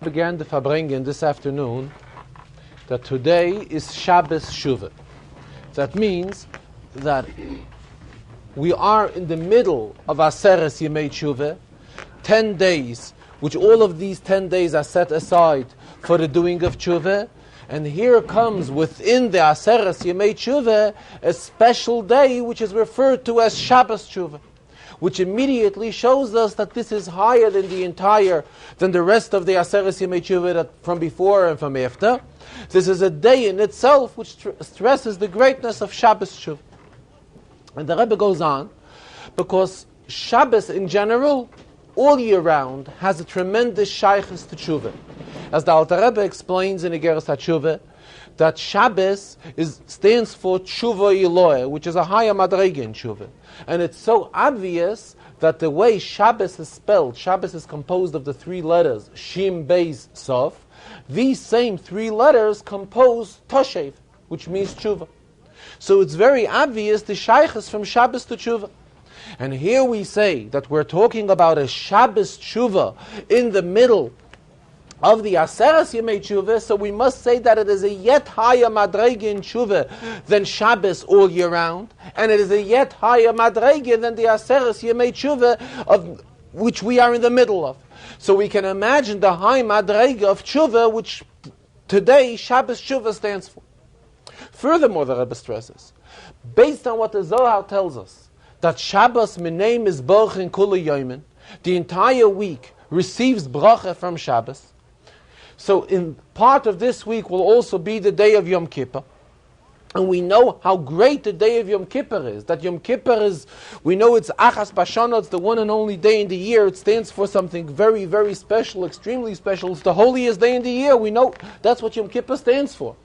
Began the Farbrengen this afternoon that today is Shabbos Shuva. That means that we are in the middle of Aseres Yemei Shuva, 10 days, which all of these 10 days are set aside for the doing of Shuva. And here comes within the Aseres Yemei Shuva a special day which is referred to as Shabbos Shuva, which immediately shows us that this is higher than the rest of the Aseres Yemei Shuva that from before and from after. This is a day in itself which stresses the greatness of Shabbos Shuva. And the Rebbe goes on, because Shabbos in general, all year round, has a tremendous shaykhus to Tshuva. As the Alter Rebbe explains in Igeres HaTshuva, that Shabbos stands for Tshuva Elohe, which is a higher madrega in Tshuva. And it's so obvious that the way Shabbos is spelled, Shabbos is composed of the 3 letters, Shim, Beis, Sof. These same 3 letters compose Toshev, which means Tshuva. So it's very obvious the shaykhus from Shabbos to Tshuva. And here we say that we're talking about a Shabbos Tshuva in the middle of the Aseres Yemei Tshuva, so we must say that it is a yet higher madrega in Tshuva than Shabbos all year round, and it is a yet higher madrega than the Aseres Yemei Tshuva of which we are in the middle of. So we can imagine the high madrega of Tshuva, which today Shabbos Tshuva stands for. Furthermore, the Rebbe stresses, based on what the Zohar tells us, that Shabbos minay mizboch in kula yomin, the entire week receives bracha from Shabbos. So in part of this week will also be the day of Yom Kippur. And we know how great the day of Yom Kippur is. That Yom Kippur is, we know it's Achas Bashana, it's the one and only day in the year. It stands for something very, very special, extremely special. It's the holiest day in the year. We know that's what Yom Kippur stands for.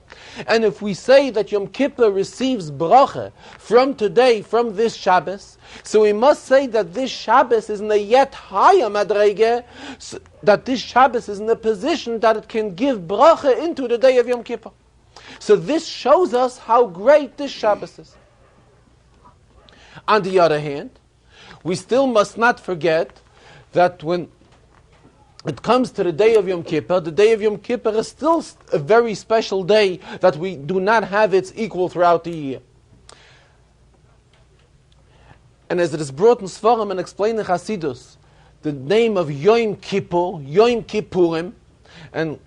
And if we say that Yom Kippur receives bracha from today, from this Shabbos, so we must say that this Shabbos is in a yet higher madrege, so that this Shabbos is in a position that it can give bracha into the day of Yom Kippur. So this shows us how great this Shabbos is. On the other hand, we still must not forget that when it comes to the day of Yom Kippur, the day of Yom Kippur is still a very special day that we do not have its equal throughout the year. And as it is brought in Svarim and explained in Chassidus, the name of Yom Kippur, Yom Kippurim, and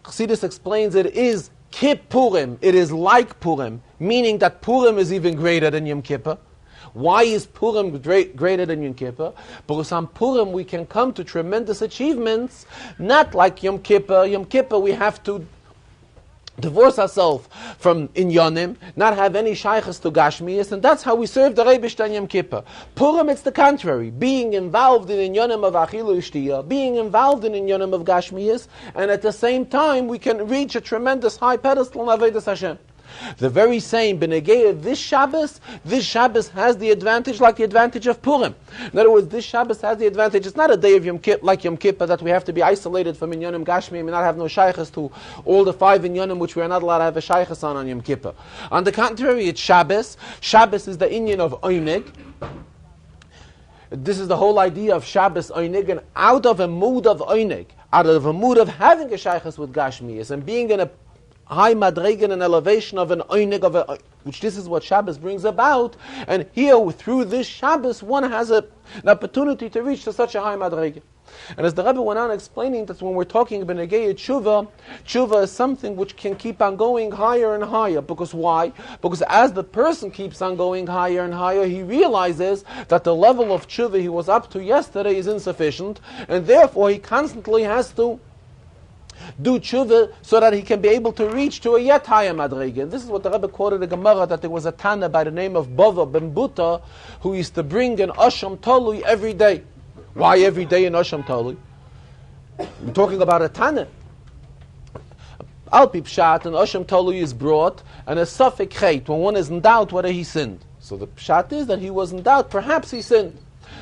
Chassidus explains it is Kippurim, it is like Purim, meaning that Purim is even greater than Yom Kippur. Why is Purim greater than Yom Kippur? Because on Purim we can come to tremendous achievements, not like Yom Kippur. Yom Kippur we have to divorce ourselves from Inyonim, not have any shaykhs to Gashmiyas, and that's how we serve the Rebishter in Yom Kippur. Purim, it's the contrary, being involved in Inyonim of Achilu-Shtiyah, being involved in Inyonim of Gashmiyas, and at the same time we can reach a tremendous high pedestal in Avodas Hashem. The very same B'negei this Shabbos has the advantage like the advantage of Purim. In other words, this Shabbos has the advantage. It's not a day of Yom Kippur, like Yom Kippur, that we have to be isolated from Inyanim Gashmi and not have no shaykhs to all the 5 Inyanim which we are not allowed to have a shaykhs on Yom Kippur. On the contrary, it's Shabbos. Shabbos is the Inyan of Oinig. This is the whole idea of Shabbos Oinig, and out of a mood of Oinig, out of a mood of having a shaykhs with Gashmiyas and being in a high madregen and elevation of an oinig, which this is what Shabbos brings about. And here, through this Shabbos, one has an opportunity to reach to such a high madregen. And as the Rebbe went on explaining that when we're talking about B'negei Tshuva is something which can keep on going higher and higher. Because why? Because as the person keeps on going higher and higher, he realizes that the level of Tshuva he was up to yesterday is insufficient, and therefore he constantly has to do tshuva so that he can be able to reach to a yet higher madrega. And this is what the Rebbe quoted the Gemara, that there was a Tana by the name of Bava ben Buta who used to bring an Asham Talui every day. Why every day an Asham Talui? We're talking about a Tana. Al Pi Pshat, an Asham Talui is brought, and a Safek Chet, when one is in doubt whether he sinned. So the Pshat is that he was in doubt, perhaps he sinned.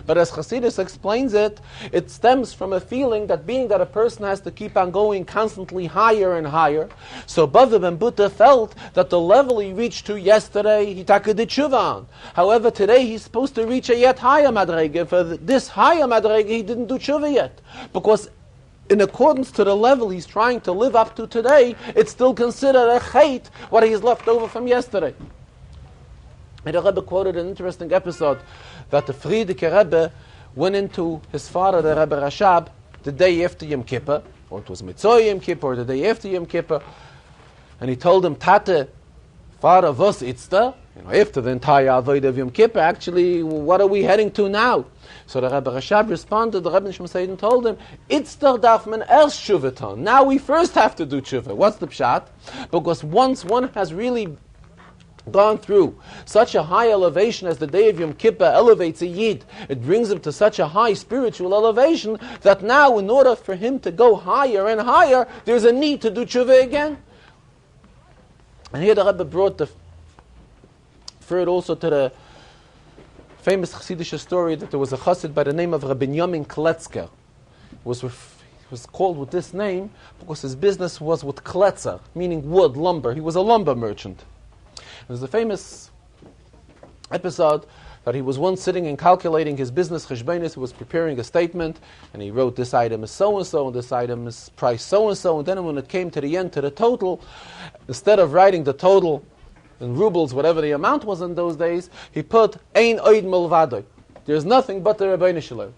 But as Chassidus explains it, it stems from a feeling that being that a person has to keep on going constantly higher and higher. So Bava ben Buta felt that the level he reached to yesterday, he taka did tshuva on. However, today he's supposed to reach a yet higher madrege. For this higher madrege, he didn't do tshuva yet. Because in accordance to the level he's trying to live up to today, it's still considered a chait, what he's left over from yesterday. And the Rebbe quoted an interesting episode that the Frierdiker Rebbe went into his father, the Rebbe Rashab, the day after Yom Kippur, or it was Mitzvah Yom Kippur, or the day after Yom Kippur, and he told him, Tate, Father, was itzda? After the entire Avodah of Yom Kippur, actually, what are we heading to now? So the Rebbe Rashab responded, the Rebbe Nishma told him, Itzda darf man erst Shuva tun. Now we first have to do Shuva. What's the pshat? Because once one has really gone through such a high elevation as the day of Yom Kippur elevates a Yid, it brings him to such a high spiritual elevation that now, in order for him to go higher and higher, there's a need to do Shuva again. And here the Rebbe referred also to the famous Chassidish story that there was a Chassid by the name of Rabbi Yamin Kletzker. He was called with this name because his business was with kletzer, meaning wood, lumber. He was a lumber merchant. There's a famous episode that he was once sitting and calculating his business cheshbonos. He was preparing a statement, and he wrote, this item is so-and-so, and this item is price so-and-so, and then when it came to the end, to the total, instead of writing the total in rubles, whatever the amount was in those days, he put, Ein oid milvadoi. There's nothing but the Rebbeinu Shalom.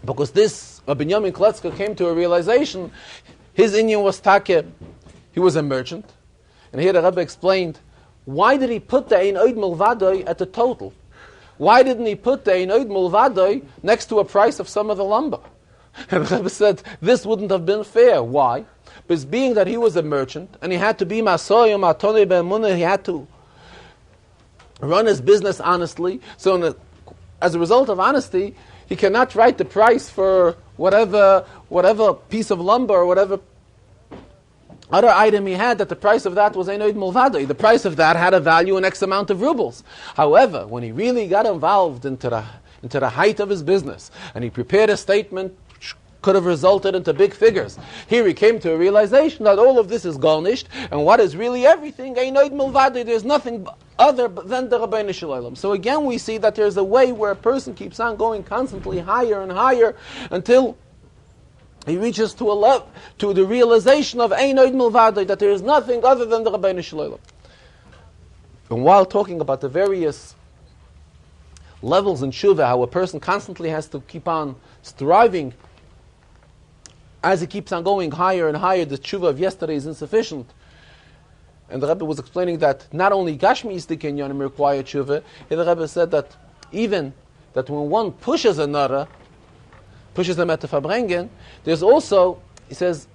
Because this Rabbi Yamin Kletzker came to a realization, his inyan was take, he was a merchant, and here the Rebbe explained, why did he put the Ein oid milvadoi at the total? Why didn't he put the Ein oid milvadoi next to a price of some of the lumber? And the Rebbe said, this wouldn't have been fair. Why? Because being that he was a merchant, and he had to be masoyim, atone be'emunah, he had to run his business honestly, so as a result of honesty, he cannot write the price for whatever piece of lumber or whatever other item he had, that the price of that was Ein oid milvadoi. The price of that had a value in X amount of rubles. However, when he really got involved into the height of his business, and he prepared a statement which could have resulted into big figures, here he came to a realization that all of this is garnished, and what is really everything, Ein oid milvadoi, there's nothing other than the Rebbeinu Shalom. So again we see that there's a way where a person keeps on going constantly higher and higher until he reaches to the realization of Ein oid milvadoi, that there is nothing other than the Rebbeinu Shalom. And while talking about the various levels in Shuva, how a person constantly has to keep on striving, as he keeps on going higher and higher, the Shuva of yesterday is insufficient. And the Rebbe was explaining that not only Gashmi Istikon require Shuva, the Rebbe said that even that when one pushes another, pushes them at the Farbrengen, there's also, he says,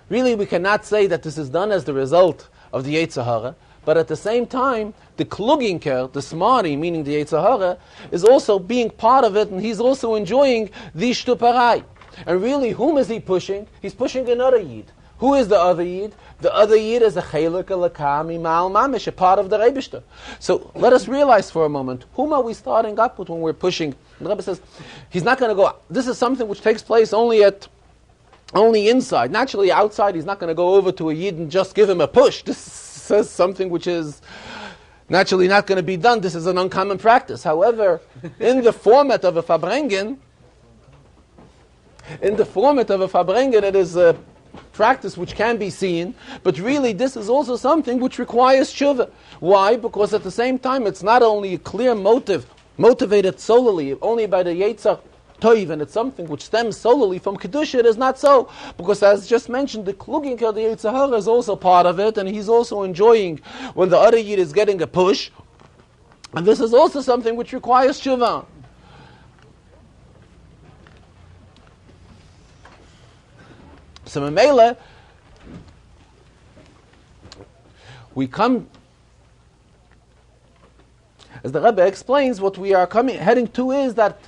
really we cannot say that this is done as the result of the Yetzer Hara, but at the same time, the Kluginker, the Smarty, meaning the Yetzer Hara, is also being part of it, and he's also enjoying the Shtuparai. And really, whom is he pushing? He's pushing another Yid. Who is the other Yid? The other Yid is a Chelik Elakami Ma'al Mamish, a part of the Rebishter. So let us realize for a moment, whom are we starting up with when we're pushing? And the Rebbe says, he's not going to go, this is something which takes place only inside. Naturally, outside, he's not going to go over to a Yid and just give him a push. This says something which is naturally not going to be done. This is an uncommon practice. However, in the format of a Farbrengen, it is a practice which can be seen, but really this is also something which requires Shuva. Why? Because at the same time it's not only a clear motivated solely only by the Yetzer Toiv, and it's something which stems solely from Kedusha. It is not so, because as just mentioned, the Kluginker, the Yetzer Hara, is also part of it, and he's also enjoying when the other Yid is getting a push, and this is also something which requires Shuva. So Mamela, we come, as the Rebbe explains, what we are heading to is that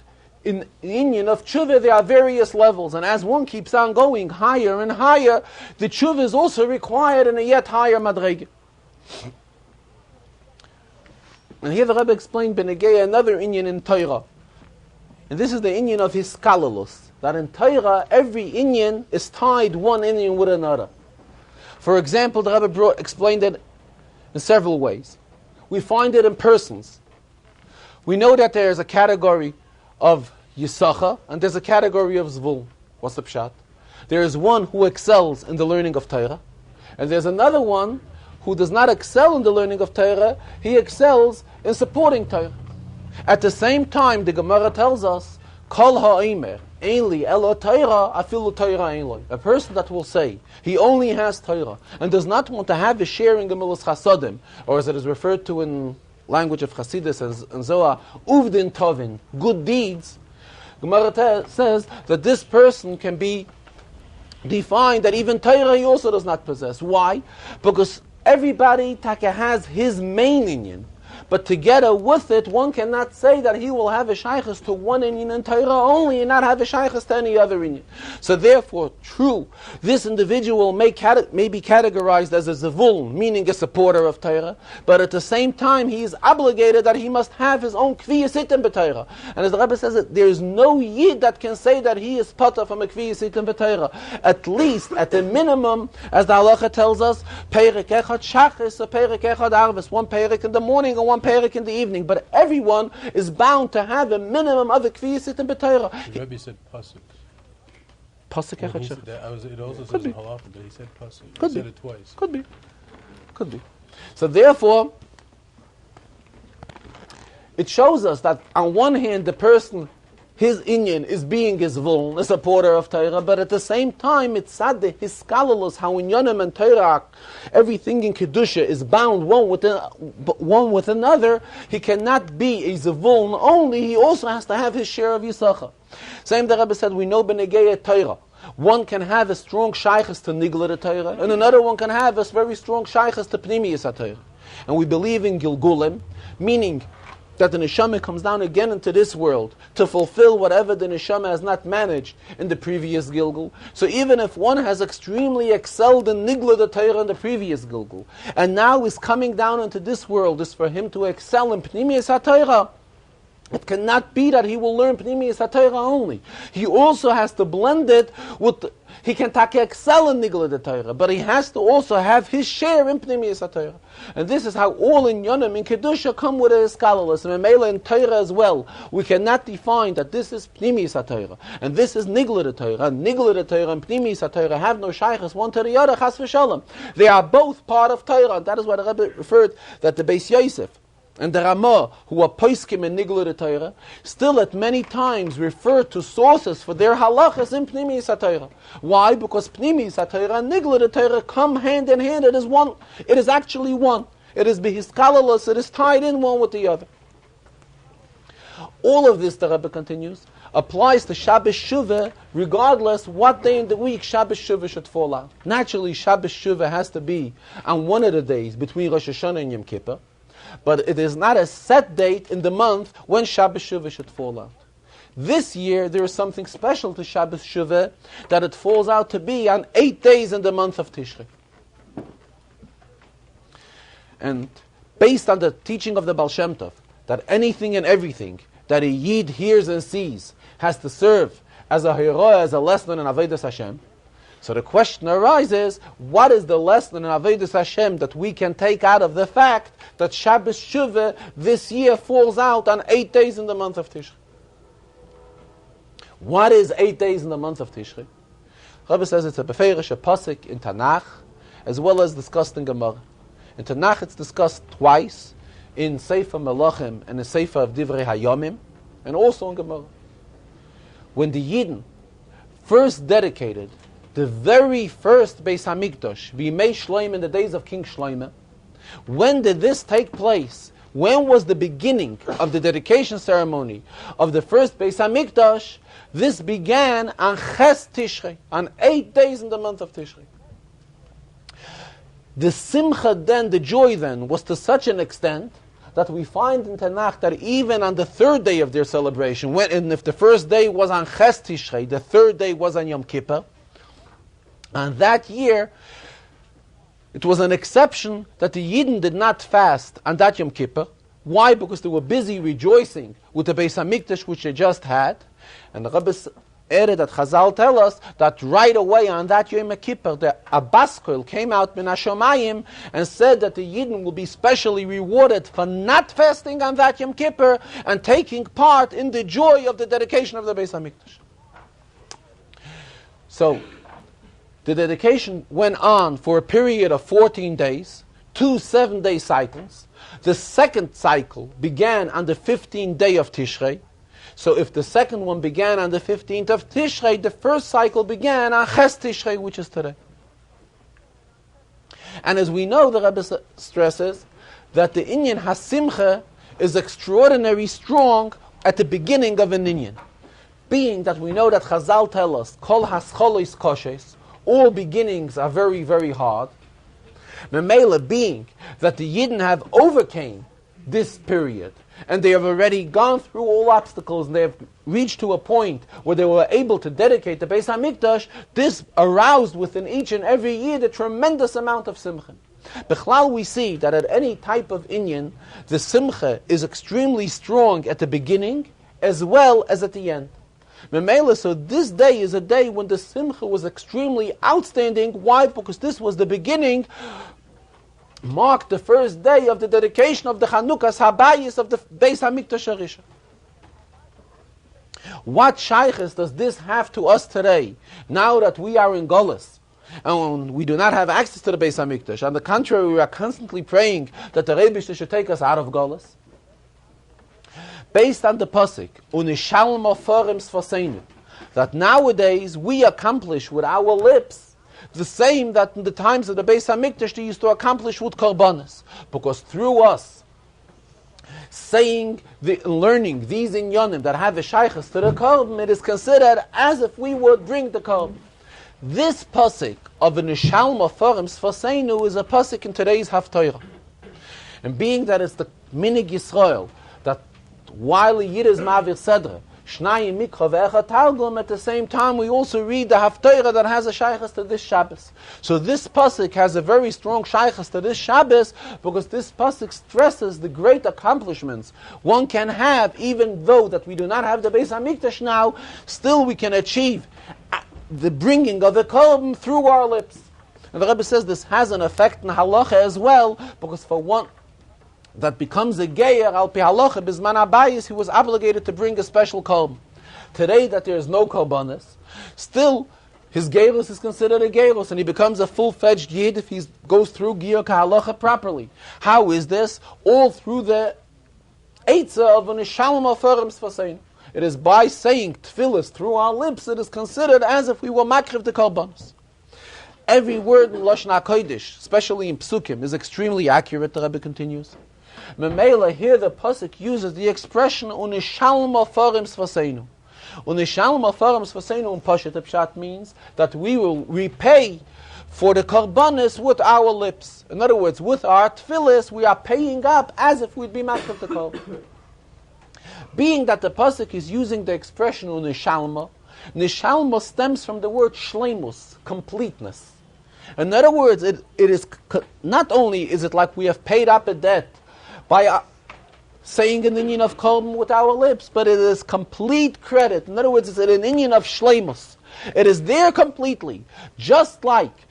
in the inyan of tshuva there are various levels, and as one keeps on going higher and higher, the tshuva is also required in a yet higher madrege. And here the Rebbe explained Benegei another inyan in Torah, and this is the inyan of his skalalus. That in Torah, every inyan is tied one inyan with another. For example, the Rebbe explained it in several ways. We find it in persons. We know that there is a category of Yisachar, and there's a category of Zvul. What's the pshat? There is one who excels in the learning of Torah, and there's another one who does not excel in the learning of Torah, he excels in supporting Torah. At the same time, the Gemara tells us, Kol ha'omer, ein li elo Torah, afilu Torah ein lo. A person that will say, he only has Torah, and does not want to have a share in Gemilas Chasodim, or as it is referred to in language of Chasidus and Zohar, uvdin tovin, good deeds, Gemara says that this person can be defined that even Torah he also does not possess. Why? Because everybody taka has his main inyan, but together with it, one cannot say that he will have a shaykhus to one inyan in Torah only and not have a shaykhus to any other inyan. So therefore, true, this individual may be categorized as a zavul, meaning a supporter of Torah, but at the same time, he is obligated that he must have his own kviyas itim b'Torah. And as the Rebbe says, there is no yid that can say that he is pata from a kviyas itim b'Torah. At least, at the minimum, as the halacha tells us, perek echad shachris, a perek echad arvis, one perek in the morning and one perek in the evening, but everyone is bound to have a minimum of a kviyas itim b'Torah. The Rebbe said pasuk. Pasuk echad shachris. It also says in halacha, but he said pasuk. Could he be. said it twice. Could be. So therefore, it shows us that on one hand, the person, his inyan is being his vul, a supporter of Torah, but at the same time, it's sad that his scholarless, how in Yonim and Torah, everything in Kedusha is bound one with another. He cannot be a zavul only, he also has to have his share of Yisachar. Same the Rebbe said, we know B'negei Torah. One can have a strong shaykhus to Nigla Torah, and another one can have a very strong shaykhus to Pnimiyas Torah. And we believe in Gilgulim, meaning that the neshama comes down again into this world to fulfill whatever the neshama has not managed in the previous Gilgul. So even if one has extremely excelled in Nigla the Torah in the previous Gilgul, and now is coming down into this world, is for him to excel in Pnimiyas Torah, it cannot be that he will learn Pnimiyas HaTorah only. He also has to blend it with, he can excel in Nigla the Torah, but he has to also have his share in Pnimiyas HaTorah. And this is how all in Yonim, in Kedusha, come with a scholarless, and Mela in Torah as well. We cannot define that this is Pnimiyas HaTorah, and this is Nigla the Torah, and Nigla the Torah and Pnimiyas HaTorah have no shaykhs one to the other, chas v'shalom. They are both part of Torah, and that is why the Rebbe referred that the Beis Yosef and the Ramah, who are poskim in Nigla the Torah, still at many times refer to sources for their halachas in Pnimiyas HaTorah. Why? Because Pnimiyas HaTorah and Nigla the Torah come hand in hand. It is one. It is actually one. It is bihiskalalus. It is tied in one with the other. All of this, the Rebbe continues, applies to Shabbos Shuva, regardless what day in the week Shabbos Shuva should fall out. Naturally, Shabbos Shuva has to be on one of the days between Rosh Hashanah and Yom Kippur. But it is not a set date in the month when Shabbos Shuva should fall out. This year, there is something special to Shabbos Shuva, that it falls out to be on 8 days in the month of Tishrei. And based on the teaching of the Baal Shem Tov, that anything and everything that a Yid hears and sees has to serve as a hero, as a lesson in Avodas Hashem. So the question arises, what is the lesson in Avodas Hashem that we can take out of the fact that Shabbos Shuva this year falls out on 8 days in the month of Tishrei? What is 8 days in the month of Tishrei? Rebbe says it's a beferish, a pasuk in Tanakh, as well as discussed in Gemara. In Tanakh it's discussed twice, in Sefer Melachim and the Sefer of Divrei Hayomim, and also in Gemara. When the Yidden first dedicated the very first Beis HaMikdash, V'imei Shloim, in the days of King Shloimeh, when did this take place? When was the beginning of the dedication ceremony of the first Beis HaMikdash? This began on Ches Tishrei, on 8 days in the month of Tishrei. The simcha then, the joy then, was to such an extent that we find in Tanakh that even on the third day of their celebration, and if the first day was on Ches Tishrei, the third day was on Yom Kippur, and that year, it was an exception that the Yidden did not fast on that Yom Kippur. Why? Because they were busy rejoicing with the Beis HaMikdash which they just had. And the Rebbe added that Chazal tell us that right away on that Yom Kippur, the Abaskol came out min Hashomayim and said that the Yidden will be specially rewarded for not fasting on that Yom Kippur and taking part in the joy of the dedication of the Beis HaMikdash. So the dedication went on for a period of 14 days, 2 7-day cycles. The second cycle began on the 15th day of Tishrei. So if the second one began on the 15th of Tishrei, the first cycle began on Ches Tishrei, which is today. And as we know, the Rebbe stresses that the inyan Hasimcha is extraordinarily strong at the beginning of an inyan. Being that we know that Chazal tell us, Kol hascholois koshes, all beginnings are very, very hard. Memela, being that the Yidden have overcame this period, and they have already gone through all obstacles, and they have reached to a point where they were able to dedicate the Beis HaMikdash, this aroused within each and every Yid a tremendous amount of simcha. Bichlal, we see that at any type of inyan, the simcha is extremely strong at the beginning as well as at the end. Memela, so this day is a day when the simcha was extremely outstanding. Why? Because this was the beginning, marked the first day of the dedication of the Chanukas Habayis of the Beis HaMikdash HaRishon. What shaykhs does this have to us today, now that we are in Golus, and we do not have access to the Beis HaMikdash? On the contrary, we are constantly praying that the Rebbe should take us out of Golus. Based on the pasuk, unishalma forems faseinu, that nowadays we accomplish with our lips the same that in the times of the Beis HaMikdash they used to accomplish with korbanos, because through us saying, learning these inyanim that have a shaykhs to the korban, it is considered as if we would bring the korban. This pasuk of a nishalma forems faseinu is a pasuk in today's Haftorah, and being that it's the minig Yisrael, that while a Yid is Mavir Sedra, Shnayim Mikra Ve'echa Targum, at the same time we also read the Haftorah that has a shaykhs to this Shabbos. So this pasuk has a very strong shaykhs to this Shabbos, because this pasuk stresses the great accomplishments one can have, even though that we do not have the Beis HaMikdash now, still we can achieve the bringing of the korban through our lips. And the Rebbe says this has an effect in halacha as well, because for one that becomes a geyer al pi halacha bizman habayis, he was obligated to bring a special korban. Today that there is no korbanos, still his geirus is considered a geirus, and he becomes a full-fledged yid if he goes through giyur kahalacha properly. How is this? All through the eitzah of an ishalom aferim sfasein. It is by saying tefillas through our lips, it is considered as if we were makriv the korbanos. Every word in Lashon HaKodesh, especially in Psukim, is extremely accurate, the Rebbe continues. Memela, here the pasuk uses the expression unishalm afarim sfaseinu. Unishalm afarim sfaseinu in Pashat Pshat means that we will repay for the korbanos with our lips. In other words, with our tefillas, we are paying up as if we'd be makriv the korban. Being that the pasuk is using the expression unishalma, nishalma stems from the word shleimus, completeness. In other words, it is not only is it like we have paid up a debt by saying an inyan of korban with our lips, but it is complete credit. In other words, it's an inyan of shleimus. It is there completely, just like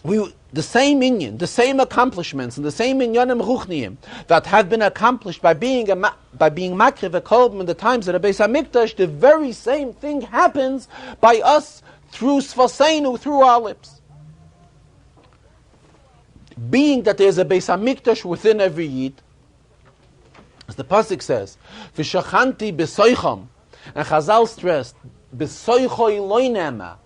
the same inyan, the same accomplishments, and the same inyanim ruchniim that have been accomplished by being makriv a korban in the times of the Beis HaMikdash. The very same thing happens by us through sfaseinu, through our lips. Being that there is a Beis HaMikdash within every Yid, as the pasuk says, "V'shachanti b'soicham," and Chazal stressed, "B'soichoi loinema."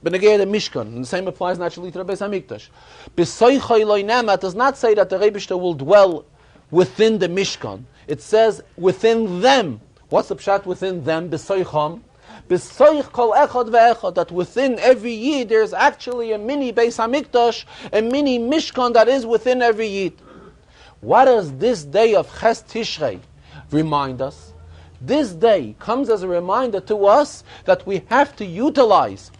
B'negei the Mishkan, and the same applies naturally to the Beis HaMikdash. B'soichoi loinema does not say that the Rebishter will dwell within the Mishkan. It says within them. What's the pshat within them? B'soicham. B'soich kol echad ve'echad, that within every Yid there is actually a mini Beis HaMikdash, a mini Mishkan that is within every Yid. What does this day of Ches Tishrei remind us? This day comes as a reminder to us that we have to utilize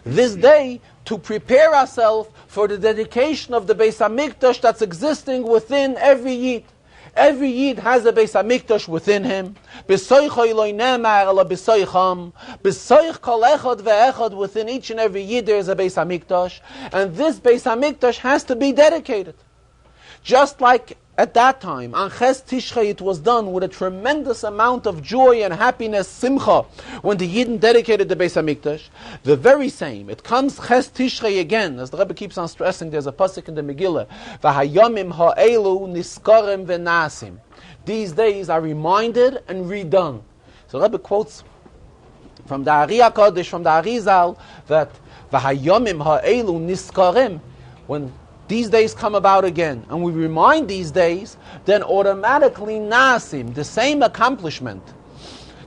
this day to prepare ourselves for the dedication of the Beis HaMikdash that's existing within every Yid. Every Yid has a Beis HaMikdash within him. Within each and every Yid there is a Beis HaMikdash. And this Beis HaMikdash has to be dedicated. Just like at that time, on Ches Tishrei, it was done with a tremendous amount of joy and happiness, simcha, when the Yidden dedicated the Beis HaMikdash. The very same, it comes Ches Tishrei again, as the Rebbe keeps on stressing, there's a pasuk in the Megillah, V'hayomim ha'elu niskorem v'nasim. These days are reminded and redone. So the Rebbe quotes from the Ari HaKadosh, from the Arizal, that V'hayomim ha'elu niskorem, when these days come about again, and we remind these days, then automatically nasim, the same accomplishment,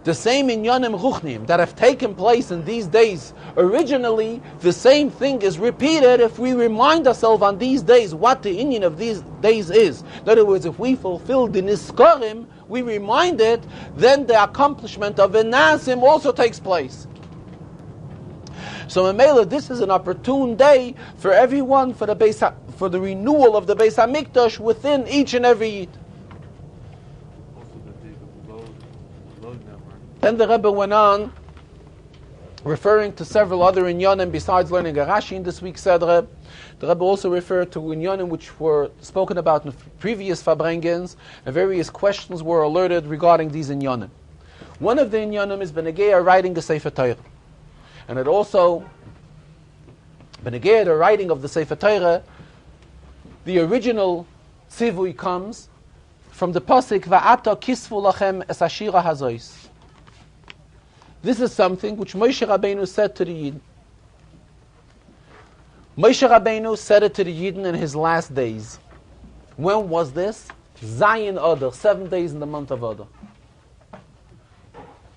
the same inyanim ruchnim that have taken place in these days, originally the same thing is repeated if we remind ourselves on these days what the inyan of these days is. In other words, if we fulfill the niskorim, we remind it, then the accomplishment of the nasim also takes place. So in Mela, this is an opportune day for everyone, for the renewal of the Beis HaMikdash within each and every Yid. Then the Rebbe went on, referring to several other inyanim besides learning a Rashi in this week's Sedre. The Rebbe also referred to inyanim which were spoken about in previous Farbrengens, and various questions were alerted regarding these inyanim. One of the inyanim is Benegeya writing a Sefer Torah. And it also, Benegeya, the writing of the Sefer Torah, the original tzivui comes from the pasuk Va'ata kisvu lachem es hashira hazois. This is something which Moshe Rabbeinu said to the Yidden. Moshe Rabbeinu said it to the Yidden in his last days. When was this? Zayin Adar, 7 days in the month of Adar.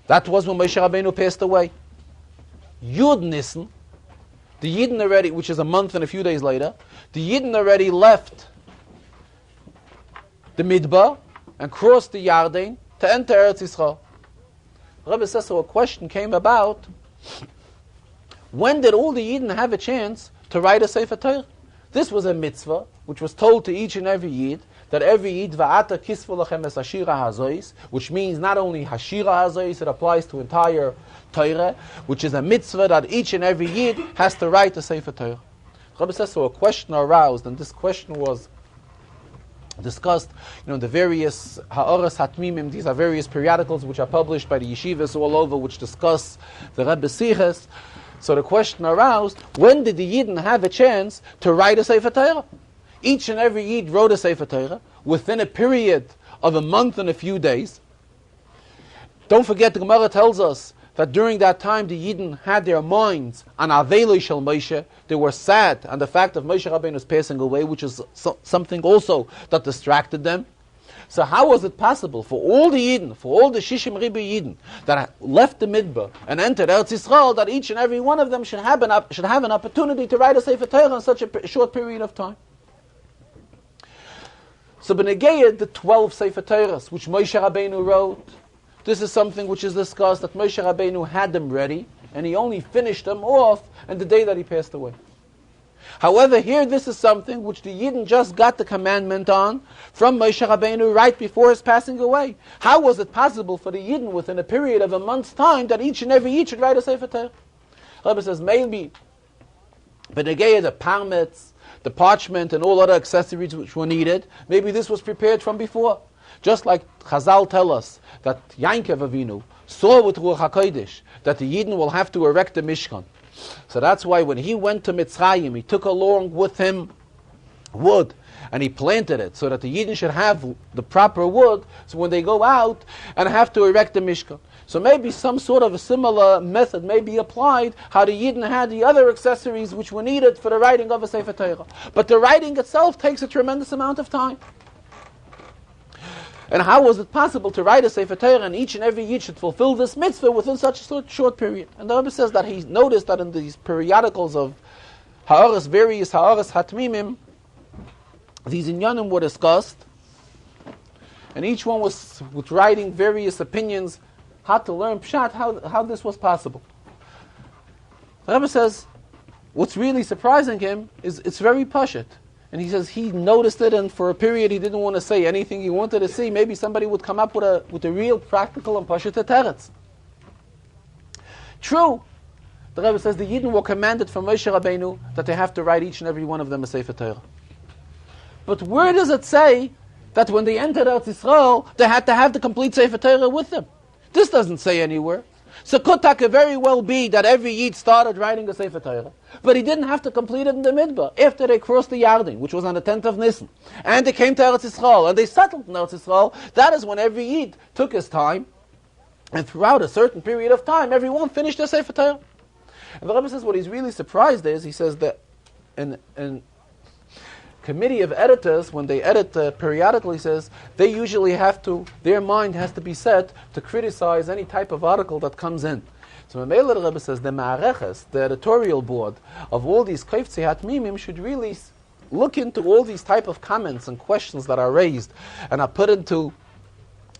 That was when Moshe Rabbeinu passed away. Yud Nisan, the Yidden already, which is a month and a few days later, the Yidden already left the Midbar and crossed the Yarden to enter Eretz Yisrael. Rebbe says, so a question came about, when did all the Yidden have a chance to write a Sefer Torah? This was a mitzvah, which was told to each and every Yid, that every Yid, Va'ata kisvu lachem es hashira hazois, which means not only hashira hazois, it applies to entire Torah, which is a mitzvah that each and every Yid has to write a Sefer Torah. Rebbe says, so a question aroused, and this question was discussed, the various Ha'aras Hatmimim, these are various periodicals which are published by the yeshivas all over, which discuss the Rebbe Siches. So the question aroused, when did the Yidden have a chance to write a Sefer Torah? Each and every Yid wrote a Sefer Torah within a period of a month and a few days. Don't forget, the Gemara tells us that during that time the Yidden had their minds on Aveloi Shel Moshe. They were sad on the fact of Moshe Rabbeinu's passing away, which is something also that distracted them. So how was it possible for all the Yidden, for all the Shishim Ribi Yidden that left the Midbar and entered Eretz Yisrael, that each and every one of them should have an opportunity to write a Sefer Torah in such a short period of time? So Benegeya, the 12 Sefer Torahs which Moshe Rabbeinu wrote, this is something which is discussed that Moshe Rabbeinu had them ready, and he only finished them off on the day that he passed away. However, here this is something which the Yidden just got the commandment on from Moshe Rabbeinu right before his passing away. How was it possible for the Yidden within a period of a month's time that each and every Yid should write a Sefer Torah? Rebbe says, maybe Benegeya, the parmets, the parchment, and all other accessories which were needed, maybe this was prepared from before. Just like Chazal tell us that Yankov Avinu saw with Ruach HaKodesh that the Yidden will have to erect the Mishkan. So that's why when he went to Mitzrayim, he took along with him wood, and he planted it so that the Yidden should have the proper wood, so when they go out and have to erect the Mishkan. So maybe some sort of a similar method may be applied, how the Yidden had the other accessories which were needed for the writing of a Sefer Torah. But the writing itself takes a tremendous amount of time. And how was it possible to write a Sefer Torah and each and every Yid should fulfill this mitzvah within such a short period? And the Rebbe says that he noticed that in these periodicals of various Ha'aras Hatmimim, these inyanim were discussed, and each one was writing various opinions how to learn Pshat, how this was possible. The Rebbe says, what's really surprising him is it's very Pashat. And he says he noticed it, and for a period he didn't want to say anything. He wanted to see maybe somebody would come up with a real practical and Pashat teretz. True, the Rebbe says the Yidden were commanded from Moshe Rabbeinu that they have to write each and every one of them a Sefer Torah. But where does it say that when they entered Eretz Yisrael, they had to have the complete Sefer Torah with them? This doesn't say anywhere. So could very well be that every Yid started writing a Sefer Torah, but he didn't have to complete it in the Midbar. After they crossed the Yarden, which was on the 10th of Nisan, and they came to Eretz Yisrael, and they settled in Eretz Yisrael, that is when every Yid took his time, and throughout a certain period of time, everyone finished their Sefer Torah. And the Rebbe says what he's really surprised is, he says that in committee of editors, when they edit periodically, says they usually their mind has to be set to criticize any type of article that comes in. So the Rebbe says the Ma'areches, the editorial board of all these Koftzei Hatmimim, should really look into all these type of comments and questions that are raised and are put into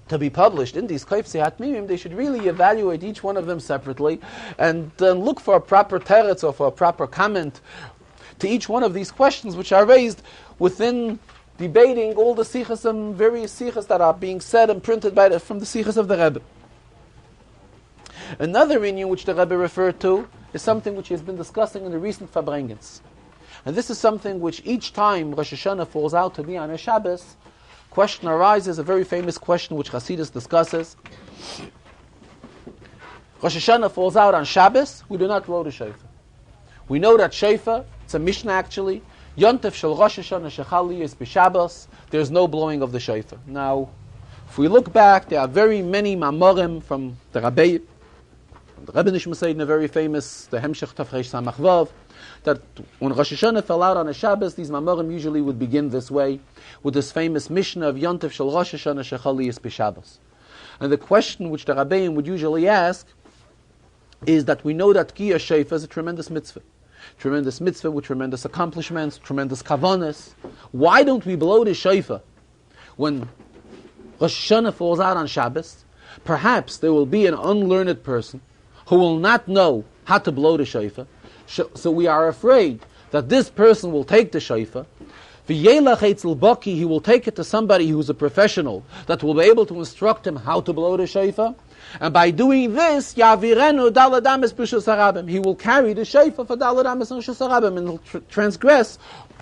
to be published in these Koftzei Hatmimim. They should really evaluate each one of them separately and look for a proper teretz or for a proper comment to each one of these questions which are raised within debating all the sichas and various sichas that are being said and printed from the sichas of the Rebbe. Another inyan which the Rebbe referred to is something which he has been discussing in the recent Farbrengens. And this is something which each time Rosh Hashanah falls out to be on a Shabbos, question arises, a very famous question which Hasidus discusses. Rosh Hashanah falls out on Shabbos, we do not blow the shofar. We know that shofar, it's a Mishnah actually, Yontif shel Rosh Hashanah shechali is b'Shabbos, there's no blowing of the shofar. Now, if we look back, there are very many mamorim from the Rabbi, the Rebbe Nishma very famous, the Hemshech Tafresh Samach Vav, that when Rosh Hashanah fell out on a Shabbos, these mamorim usually would begin this way, with this famous Mishnah of Yontif shel Rosh Hashanah shechali is b'Shabbos. And the question which the Rabbeim would usually ask is that we know that Kiyah Shofar is a tremendous mitzvah. Tremendous mitzvah with tremendous accomplishments, tremendous kavanas. Why don't we blow the shofar when Rosh Hashanah falls out on Shabbos? Perhaps there will be an unlearned person who will not know how to blow the shofar. So we are afraid that this person will take the shofar. V'yelach eitzel baki, he will take it to somebody who's a professional that will be able to instruct him how to blow the shofar. And by doing this, Yavirenu Daladamis B'Shus Harabim, he will carry the shofar for Daladamis and B'Shus Harabim, and he'll transgress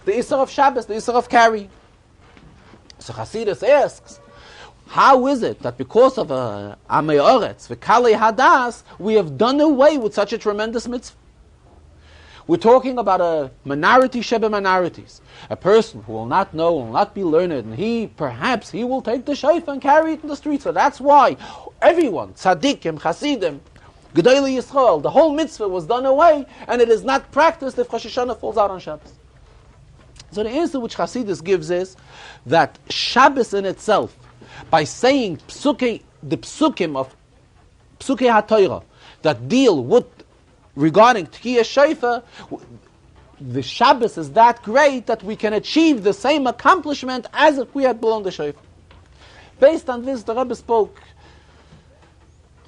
the Isser of Shabbos, the Isser of carry. So Hasidus asks, how is it that because of Amei Oretz, V'Kalei Hadas, we have done away with such a tremendous mitzvah? We're talking about a minority shebe minorities, a person who will not know, will not be learned, and perhaps he will take the shofar and carry it in the street. So that's why everyone, tzaddikim, chasidim, gedolei Yisrael, the whole mitzvah was done away, and it is not practiced if Rosh Hashanah falls out on Shabbos. So the answer which Hasidus gives is that Shabbos in itself, by saying the psukim of Psukei HaTorah that deal with regarding Tkiyah Shofar, the Shabbos is that great that we can achieve the same accomplishment as if we had blown the Shofar. Based on this, the Rebbe spoke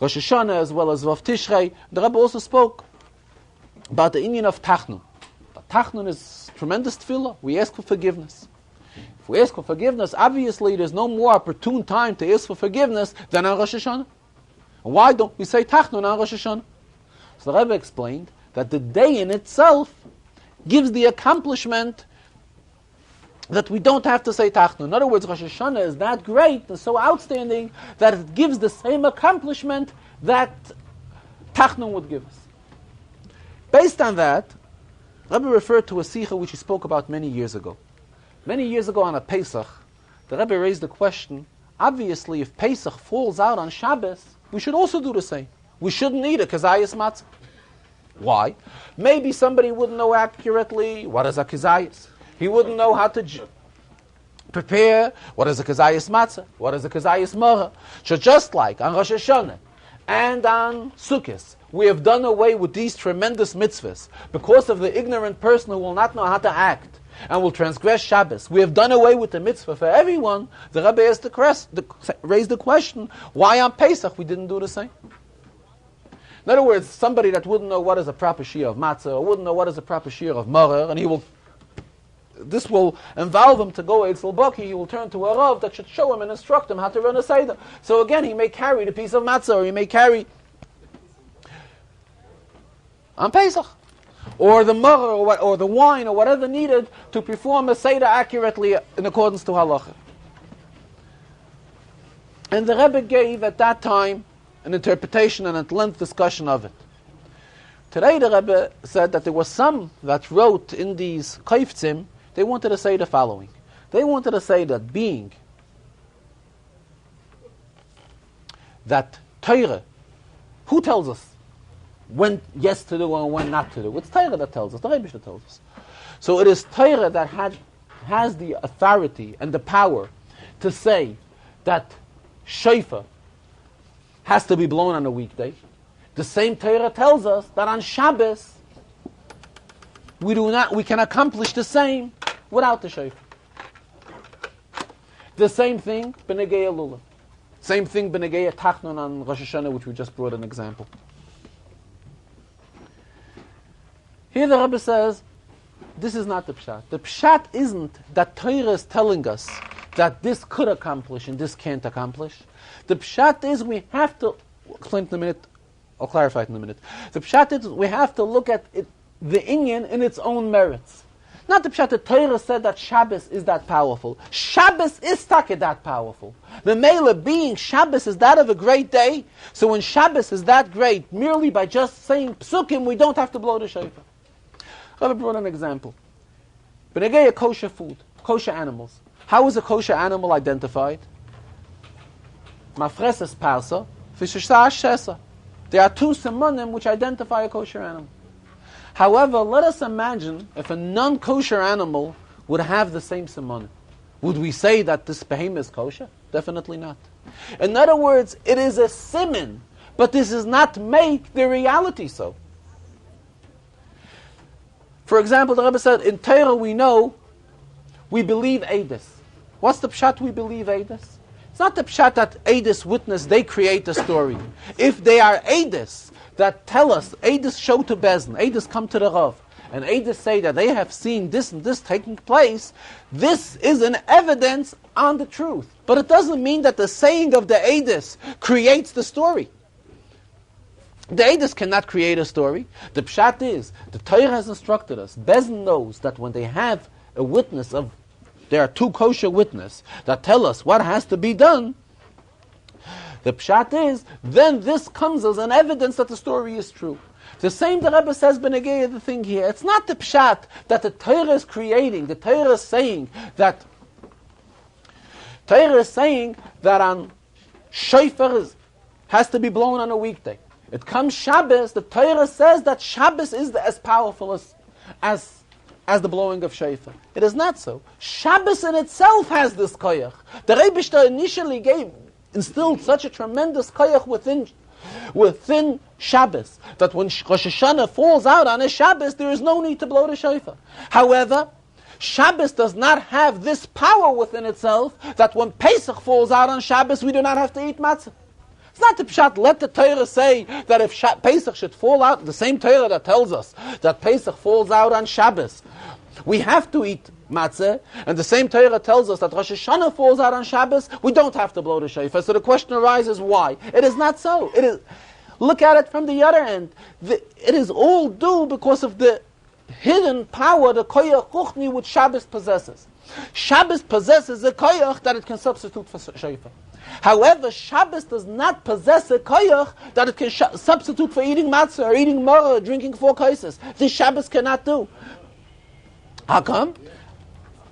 Rosh Hashanah as well as Vav Tishrei. The Rebbe also spoke about the inyan of Tachnun. Tachnun is tremendous tefillah. We ask for forgiveness. If we ask for forgiveness, obviously there's no more opportune time to ask for forgiveness than on Rosh Hashanah. And why don't we say Tachnun on Rosh Hashanah? So the Rebbe explained that the day in itself gives the accomplishment that we don't have to say Tachnun. In other words, Rosh Hashanah is that great and so outstanding that it gives the same accomplishment that Tachnun would give us. Based on that, Rebbe referred to a Sikha which he spoke about many years ago. Many years ago on a Pesach, the Rebbe raised the question, obviously if Pesach falls out on Shabbos, we should also do the same. We shouldn't eat a kazayas matzah. Why? Maybe somebody wouldn't know accurately what is a kazayas. He wouldn't know how to prepare what is a kazayas matzah, what is a kazayas mora. So just like on Rosh Hashanah and on Sukkot, we have done away with these tremendous mitzvahs because of the ignorant person who will not know how to act and will transgress Shabbos. We have done away with the mitzvah for everyone. The Rebbe raised the question, why on Pesach we didn't do the same? In other words, somebody that wouldn't know what is a proper shear of matzah, or wouldn't know what is a proper shear of maror, and this will involve him to go Eitzel Baki, he will turn to a Rav that should show him and instruct him how to run a Seder. So again, he may carry the piece of matzah, or he may carry on Pesach. or the mother, or the wine, or whatever needed to perform a Seder accurately in accordance to halacha. And the Rebbe gave at that time an interpretation and a length discussion of it. Today the Rebbe said that there were some that wrote in these kaiftzim, they wanted to say the following. They wanted to say that being that Torah, who tells us when yes to do and when not to do? It's Torah that tells us, the Rebbe that tells us. So it is Torah that has the authority and the power to say that shofar has to be blown on a weekday. The same Torah tells us that on Shabbos we can accomplish the same without the shofar. The same thing b'negei Lulav. Same thing b'negei Tachnun on Rosh Hashanah, which we just brought an example. Here the Rebbe says, this is not the pshat. The pshat isn't that Torah is telling us that this could accomplish and this can't accomplish. The pshat is we have to, I'll explain it in a minute, I'll clarify it in a minute. The pshat is we have to look at it, the inyan in its own merits. Not the pshat that Torah said that Shabbos is that powerful. Shabbos is taka that powerful. The mele being Shabbos is that of a great day. So when Shabbos is that great, merely by just saying psukim, we don't have to blow the shofar. Rabbi brought an example. B'negei kosher food, kosher animals. How is a kosher animal identified? Mafreses parsa, v'shishah shesa. There are two simonim which identify a kosher animal. However, let us imagine if a non-kosher animal would have the same simonim. Would we say that this behemoth is kosher? Definitely not. In other words, it is a siman, but this does not make the reality so. For example, the Rebbe said, in Torah we know, we believe Eidus. What's the pshat we believe Eidus? It's not the pshat that Eidus witness, they create the story. If they are Eidus that tell us, Eidus show to Bezdin, Eidus come to the Rav, and Eidus say that they have seen this and this taking place, this is an evidence on the truth. But it doesn't mean that the saying of the Eidus creates the story. The Eidus cannot create a story. The pshat is, the Torah has instructed us, Bezdin knows that when they have a witness of, there are two kosher witnesses that tell us what has to be done, the pshat is, then this comes as an evidence that the story is true. The same the Rebbe says b'negei the thing here. It's not the pshat that the Torah is creating. The Torah is saying that on shofar has to be blown on a weekday. It comes Shabbos, the Torah says that Shabbos is as powerful as the blowing of shofar. It is not so. Shabbos in itself has this koyach. The Rebbe initially instilled such a tremendous koyach within Shabbos that when Rosh Hashanah falls out on a Shabbos, there is no need to blow the shofar. However, Shabbos does not have this power within itself that when Pesach falls out on Shabbos, we do not have to eat matzah. It's not the pshat, let the Torah say that if Pesach should fall out, the same Torah that tells us that Pesach falls out on Shabbos, we have to eat matzah, and the same Torah tells us that Rosh Hashanah falls out on Shabbos, we don't have to blow the shofar. So the question arises, why? It is not so. It is. Look at it from the other end. It is all due because of the hidden power, the koyach ruchni, which Shabbos possesses. Shabbos possesses a koyach that it can substitute for shofar. However, Shabbos does not possess a koyach that it can substitute for eating matzah or eating maror or drinking 4 kaises. This Shabbos cannot do. How come?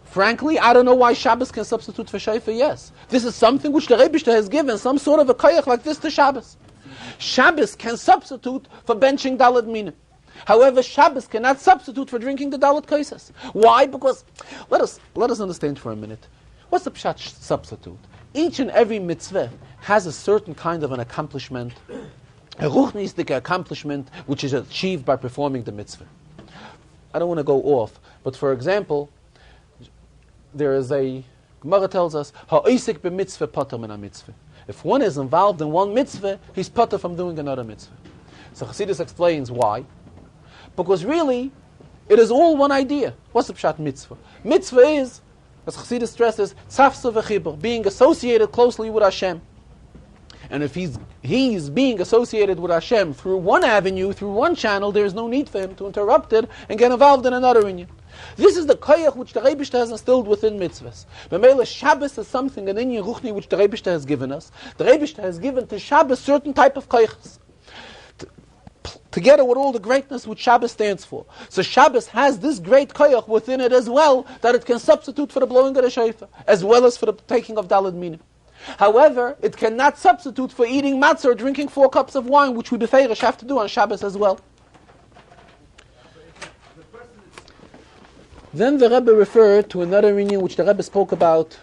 Frankly, I don't know why Shabbos can substitute for shofar. Yes, this is something which the Rebbe has given, some sort of a koyach like this to Shabbos. Shabbos can substitute for benching daled minim. However, Shabbos cannot substitute for drinking the daled kaises. Why? Because let us understand for a minute. What's the pshat substitute? Each and every mitzvah has a certain kind of an accomplishment, a ruchnistic accomplishment, which is achieved by performing the mitzvah. I don't want to go off, but for example, there is a Gemara tells us, ha'isik b'mitzvah pater min mitzvah. If one is involved in one mitzvah, he's pater from doing another mitzvah. So Chassidus explains why. Because really, it is all one idea. What's the pshat mitzvah? Mitzvah is, as Chassidus stresses, tzafsa v'chibur, being associated closely with Hashem. And if he's being associated with Hashem through one avenue, through one channel, there is no need for him to interrupt it and get involved in another inyan. This is the koyach which the Rebbeinu has instilled within mitzvahs. B'meila, Shabbos is something, an inyan ruchni, which the Rebbeinu has given us. The Rebbeinu has given to Shabbos certain type of koyachs, together with all the greatness which Shabbos stands for. So Shabbos has this great koyach within it as well, that it can substitute for the blowing of the shofar, as well as for the taking of daled minim. However, it cannot substitute for eating matzah or drinking 4 cups of wine, which we befeirish have to do on Shabbos as well. Then the Rebbe referred to another inyan which the Rebbe spoke about,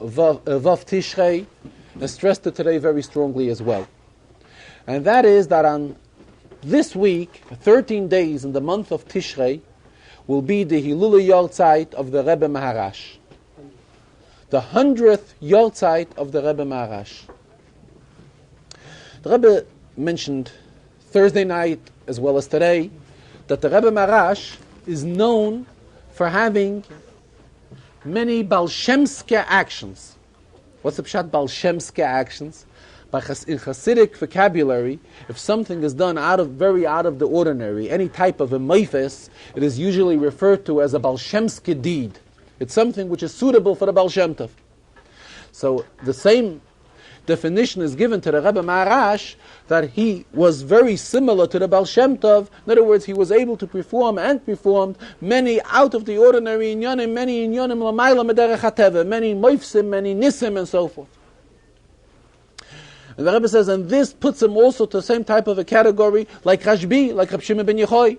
Vav Tishrei, and stressed it today very strongly as well. And that is that on this week, 13 days in the month of Tishrei, will be the Hilula Yortzeit of the Rebbe Maharash. The 100th Yortzeit of the Rebbe Maharash. The Rebbe mentioned Thursday night as well as today that the Rebbe Maharash is known for having many Balshemske actions. What's the pshat Balshemske actions? In Hasidic vocabulary, if something is done very out of the ordinary, any type of a meifes, it is usually referred to as a Balshemske deed. It's something which is suitable for the Baal Shem Tov. So the same definition is given to the Rebbe Maharash, that he was very similar to the Baal Shem Tov. In other words, he was able to perform and performed many out of the ordinary inyanim, many inyanim l'mayla mederech hateva, many moifsim, many nisim, and so forth. And the Rebbe says, and this puts him also to the same type of a category like Rashbi, like Reb Shimon ben Yochai,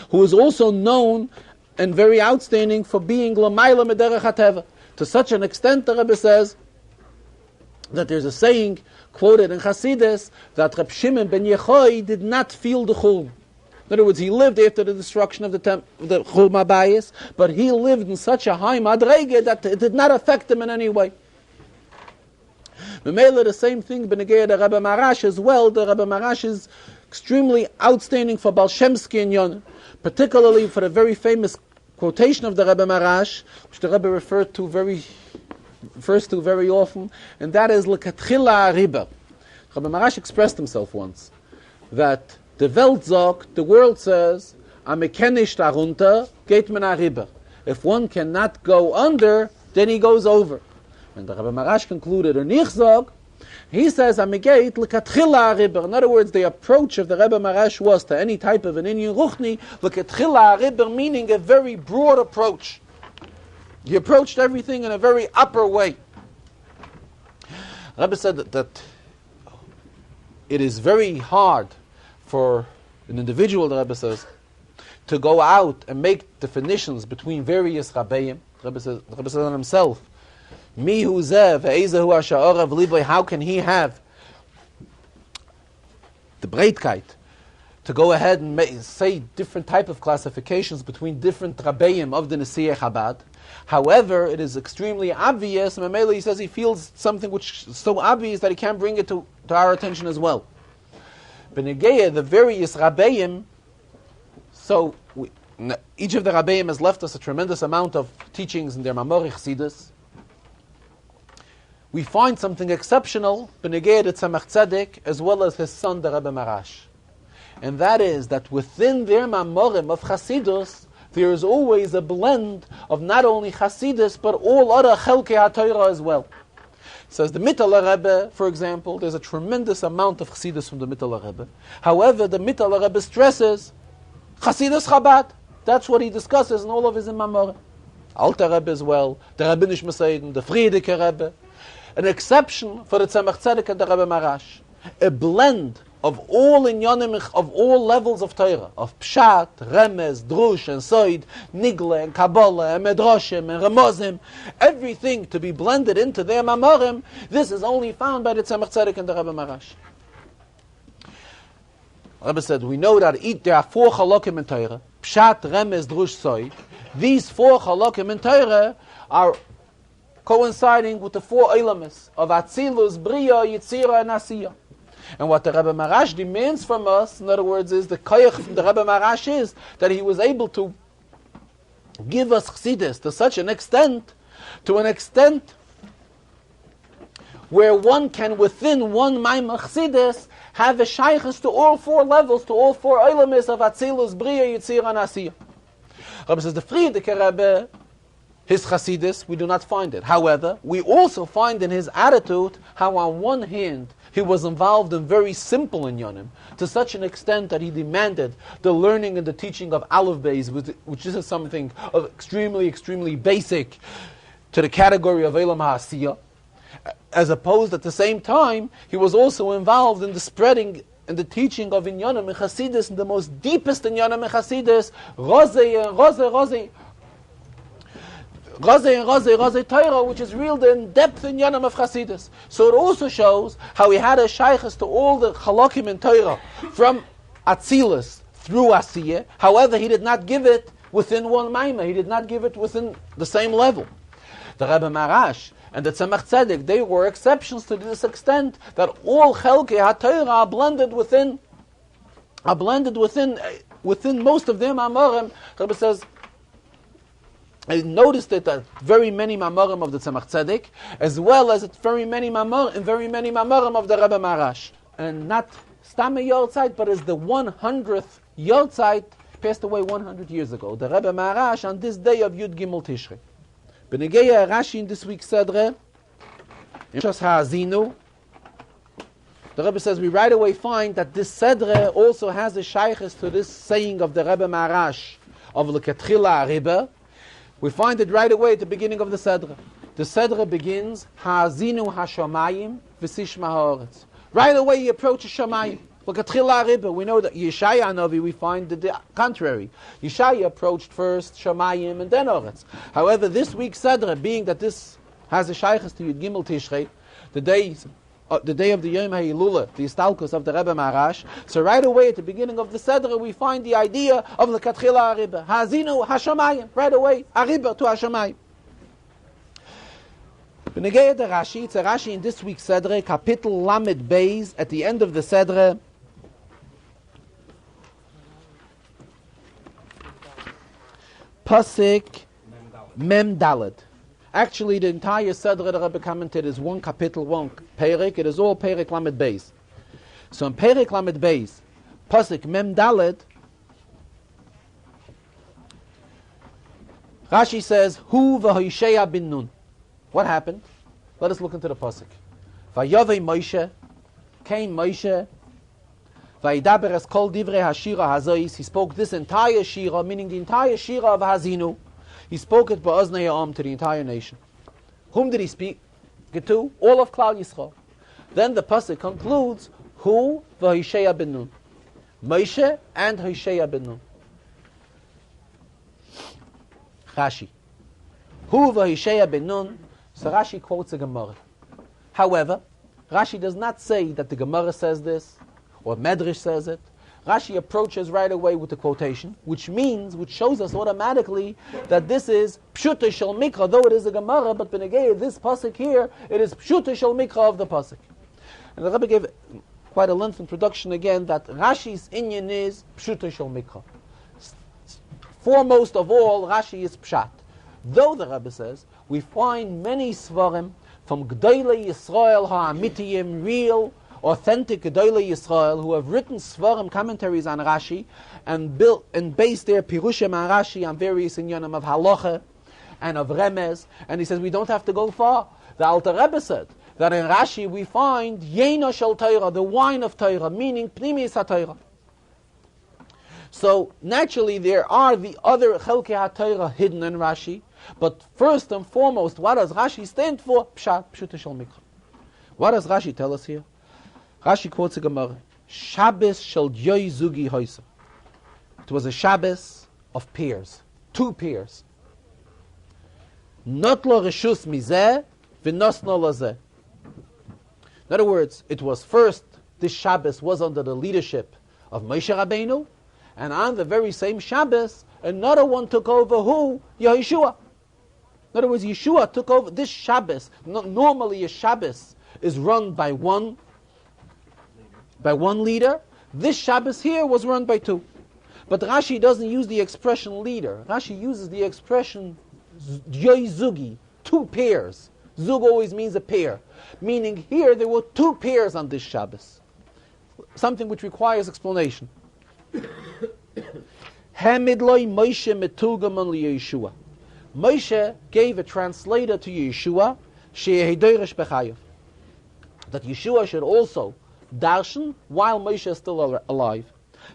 who is also known and very outstanding for being l'mayla mederech hateva. To such an extent, the Rebbe says, that there's a saying quoted in Chassidus that Reb Shimon ben Yochai did not feel the churban. In other words, he lived after the destruction of the churban bayis, but he lived in such a high madrege that it did not affect him in any way. Memela, the same thing b'negei the Rebbe Maharash as well. The Rebbe Maharash is extremely outstanding for Balshemski inyan, particularly for the very famous quotation of the Rebbe Maharash, which the Rebbe refers to very often, and that is l'katchila riba. Rebbe Maharash expressed himself once that the Welt sagt, the world says, am kenish darunter, geht man a riba. If one cannot go under, then he goes over. And the Rebbe Maharash concluded, and ich sag, he says, am geht l'katchila riba. In other words, the approach of the Rebbe Maharash was to any type of an inyan ruchni, l'katchila riba, meaning a very broad approach. He approached everything in a very upper way. Rebbe said that it is very hard for an individual, the Rebbe says, to go out and make definitions between various Rabbeim. The Rebbe says on himself, Mi hu zeh ve'ezehu ha'sha'orav liboy, how can he have the breitkeit to go ahead and say different type of classifications between different Rabbeim of the Nesiyah Chabad? However, it is extremely obvious, and Mamela, he says he feels something which is so obvious that he can't bring it to our attention as well. B'negeya, the various Rabbeim, so each of the Rabbeim has left us a tremendous amount of teachings in their Mamori Chassidus. We find something exceptional, B'negeya the Tzemach Tzedek, as well as his son, the Rebbe Maharash. And that is that within their Mamorim of Chassidus, there is always a blend of not only Chassidus, but all other Chelkei HaTorah as well. Says the Mittler Rebbe, for example, there's a tremendous amount of Chassidus from the Mittler Rebbe. However, the Mittler Rebbe stresses Chassidus Chabad. That's what he discusses in all of his Mamorim. Alter Rebbe as well, the Rabbinish Meseiden, the Friedeker Rebbe. An exception for the Tzemach Tzedek and the Rebbe Maharash. A blend of all inyanim, of all levels of Torah, of Pshat, Remez, Drush, and Soid, Nigle, and Kabbalah, and Medrashim, and Ramozim, everything to be blended into their Mamorim, this is only found by the Tzemach Tzedek and the Rebbe Maharash. Rebbe said, we know that there are 4 chalokim in Torah, Pshat, Remez, Drush, Soid. These 4 chalokim in Torah are coinciding with the 4 Eilamis of Atzilus, Bria, Yitzira, and Asiyah. And what the Rebbe Maharash demands from us, in other words, is the koyach from the Rebbe Maharash is that he was able to give us chassidus to such an extent, where one can, within one Maimon Chassidus, have a shaykhus to all four levels, to all four olamis of Atzilus, Bria, Yitzir, and Asiyah. Rebbe says, the Frierdiker Rebbe, his Chassidus, we do not find it. However, we also find in his attitude how on one hand he was involved in very simple inyanim, to such an extent that he demanded the learning and the teaching of Aleph Beis, which is something of extremely, extremely basic to the category of Eilam HaAsiyah, as opposed at the same time, he was also involved in the spreading and the teaching of inyanim and Chassidus, in the most deepest inyanim and Chassidus, Raze Torah, which is real in depth in Yanam of Chassidus. So it also shows how he had a shaykhus to all the halakim in Torah, from Atzilus through Asiyah. However, he did not give it within one Maimah. He did not give it within the same level. The Rebbe Marash and the Tzemach Tzedek, they were exceptions to this extent that all Chelkei HaTorah are blended within most of them Amorim. Rebbe says, I noticed it at very many Mamorim of the Tzemach Tzedek, as well as at very many Mamorim of the Rebbe Marash. And not Stame Yortzeit, but as the 100th Yortzeit, passed away 100 years ago. The Rebbe Marash on this day of Yud Gimel Tishrei. Benegeya Rashi in this week's Sedre, in Shas Haazinu, the Rebbe says we right away find that this Sedre also has a shaykhus to this saying of the Rebbe Marash of L'Katchila Rebbe. We find it right away at the beginning of the Sedre. The Sedre begins, Haazinu-Hashamayim v'sishma ha'oretz. Right away you approach Shamayim. L'Katchila Rebbe. We know that Yeshaya Novi, we find the contrary. Yeshaya approached first Shamayim and then Oretz. However, this week's Sedre, being that this has a shaykhus to Yud Gimel Tishrei, the day of the Yom HaYilula, the Istalkus of the Rebbe Marash. So right away at the beginning of the Sedre, we find the idea of L'Katchila Rebbe. Haazinu-Hashamayim. Right away, Rebbe to Hashamayim. B'negei the Rashi, it's a Rashi in this week's Sedre, Kapitel Lamed Beis, at the end of the Sedre, Pasik Mem Daled. Actually, the entire Sedre the Rebbe commented is one kapitel, one Perek. It is all Perek Lamed Beis. So in Perek Lamed Beis, Pasik Mem Daled, Rashi says, Hu v'hoisheya bin Nun. What happened? Let us look into the Pasik. Vayovei Moshe, came Moshe, Vayidaber es kol divrei hashira hazois. He spoke this entire shira, meaning the entire shira of Haazinu. He spoke it ba'oznei ha'am to the entire nation. Whom did he speak it to? All of Klal Yisrael. Then the pasuk concludes, Hu v'Hoshea ben Nun. Moshe and Hoshea ben Nun. Rashi. Hu v'Hoshea ben Nun. So Rashi quotes a Gemara. However, Rashi does not say that the Gemara says this, or Medrash says it. Rashi approaches right away with the quotation, which shows us automatically that this is Pshuta Shel Mikra, though it is a Gemara, but Benegei, this pasuk here, it is Pshuta Shel Mikra of the pasuk. And the Rebbe gave quite a lengthy introduction again, that Rashi's inyan is Pshuta Shel Mikra. Foremost of all, Rashi is Pshat. Though the Rebbe says, we find many Svarim from G'dolei Yisrael ha'amitiyim, real, authentic Gedolei Yisrael, who have written Svarim commentaries on Rashi and built and based their Pirushim on Rashi on various inyanim of Halacha and of Remez. And he says we don't have to go far. The Alter Rebbe said that in Rashi we find Yena Shel Torah, the wine of Torah, meaning Pnimis HaTorah. So naturally there are the other Chelkei HaTorah hidden in Rashi, but first and foremost, what does Rashi stand for? Pshat, Pshuta Shel Mikra. What does Rashi tell us here? Rashi quotes a Gemara, Shabbos shel Yoy Zugi Hoysa. It was a Shabbos of pairs, 2 pairs. Not lo reshus mizeh, v'nosno lazeh. In other words, it was first, this Shabbos was under the leadership of Moshe Rabbeinu, and on the very same Shabbos, another one took over who? Yeshua. In other words, Yeshua took over this Shabbos. Normally a Shabbos is run by one leader. This Shabbos here was run by 2. But Rashi doesn't use the expression leader. Rashi uses the expression Yoy Zugi, 2 pairs. Zug always means a pair. Meaning here there were two pairs on this Shabbos. Something which requires explanation. Hamidloi Moshe meturgaman liYeshua. Moshe gave a translator to Yeshua, she'ehidorish bechayev, that Yeshua should also darshan while Moshe is still alive.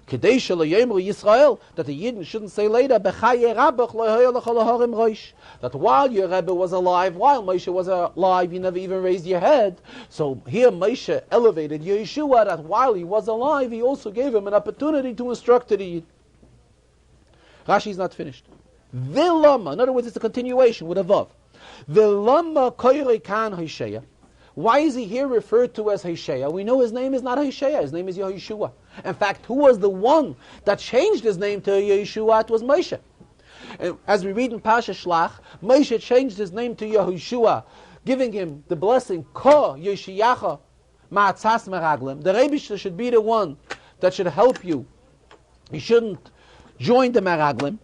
Kedei shelo Yisrael, that the Yidden shouldn't say later, bechaye rabach lo'hoyel l'chol roish, that while your Rebbe was alive, while Moshe was alive, you never even raised your head. So here Moshe elevated Yeshua, that while he was alive, he also gave him an opportunity to instruct the Yidden. Rashi is not finished. Vilama, in other words, it's a continuation with a vav. Vilama koyrei kan Hosheya. Why is he here referred to as Hosheya? We know his name is not Hosheya, his name is Yehoshua. In fact, who was the one that changed his name to Yehoshua? It was Moshe. And as we read in Pasha Shlach, Moshe changed his name to Yehoshua, giving him the blessing, Ko Yeshiyacha Ma'atzas Meraglim. The Rebbe should be the one that should help you. He shouldn't join the Meraglim.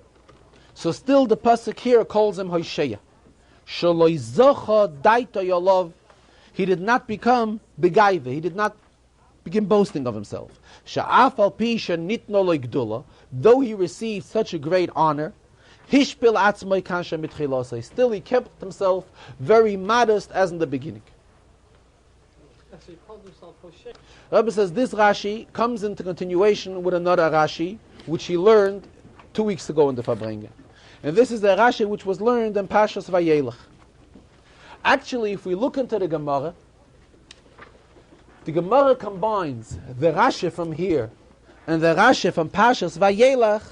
So still the pasuk here calls him Hosheya. Shaloi zocha daita yolov. He did not become begaive. He did not begin boasting of himself. Sha'af al pi shenitno loigdula. Though he received such a great honor, hishpil atzmai kasha mitchilosei. Still he kept himself very modest as in the beginning. So he called himself Hosheya. Rebbe says this Rashi comes into continuation with another Rashi, which he learned 2 weeks ago in the Farbrengen. And this is the Rashi which was learned in Pashas Vayelech. Actually, if we look into the Gemara combines the Rashi from here and the Rashi from Pashas Vayelech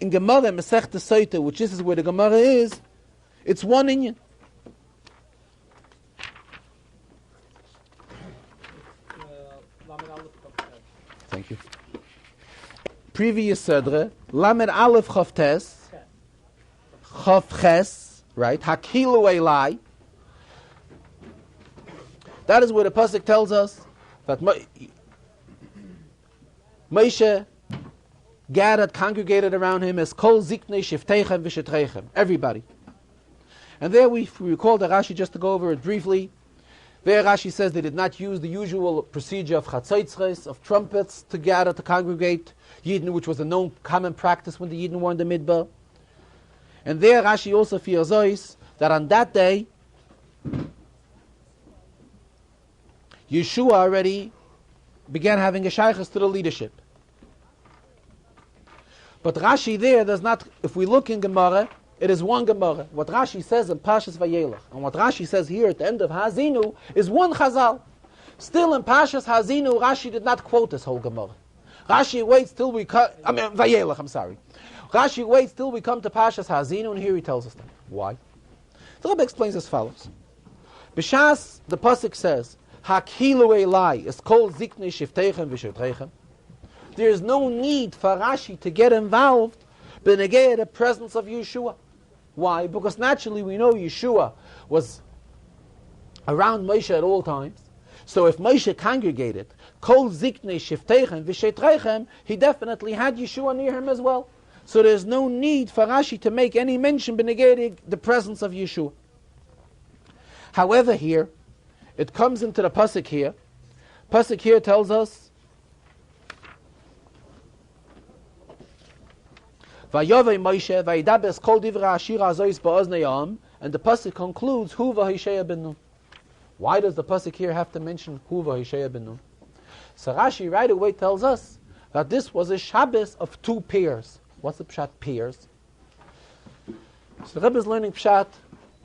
in Gemara Masechta Soita, which this is where the Gemara is. It's one inyan. Thank you. Previous Sedre, Lamed Aleph Chavtes, Chavches, right? Hakilu Elai. That is where the pasuk tells us that Moshe gathered, congregated around him as Kol Ziknei Shiftechem V'Shetrechem. Everybody. And there we recall the Rashi, just to go over it briefly. There Rashi says they did not use the usual procedure of chatzotzres, of trumpets, to gather, to congregate Yidden, which was a known common practice when the Yidden were in the Midbar. And there Rashi also fears that on that day, Yeshua already began having a shaykhus to the leadership. But Rashi there does not, if we look in Gemara, it is one Gemara. What Rashi says in Pashas Vayelech, and what Rashi says here at the end of Haazinu, is one Chazal. Still in Pashas Haazinu, Rashi did not quote this whole Gemara. Rashi waits till we come, Vayelech, I'm sorry. Rashi waits till we come to Pashas Haazinu, and here he tells us that. Why? The Rebbe explains as follows. B'shas, the pasuk says, Hakilu Elai is called Ziknei Shiftechem V'Shetrechem. There is no need for Rashi to get involved in the presence of Yeshua. Why? Because naturally we know Yeshua was around Moshe at all times. So if Moshe congregated, Kol Ziknei Shiftechem V'Shetrechem, he definitely had Yeshua near him as well. So there's no need for Rashi to make any mention benegating the presence of Yeshua. However, here, it comes into the pasuk here. Pasuk here tells us, Vayovei Moshe vayidabes kol divrei ashira azois ba'oznei, and the pasuk concludes Hu v'Hosheya ben Nun. Why does the pasuk here have to mention Hu v'Hosheya ben Nun? So Rashi right away tells us that this was a Shabbos of two pairs. What's the pshat pairs? So the Rebbe is learning pshat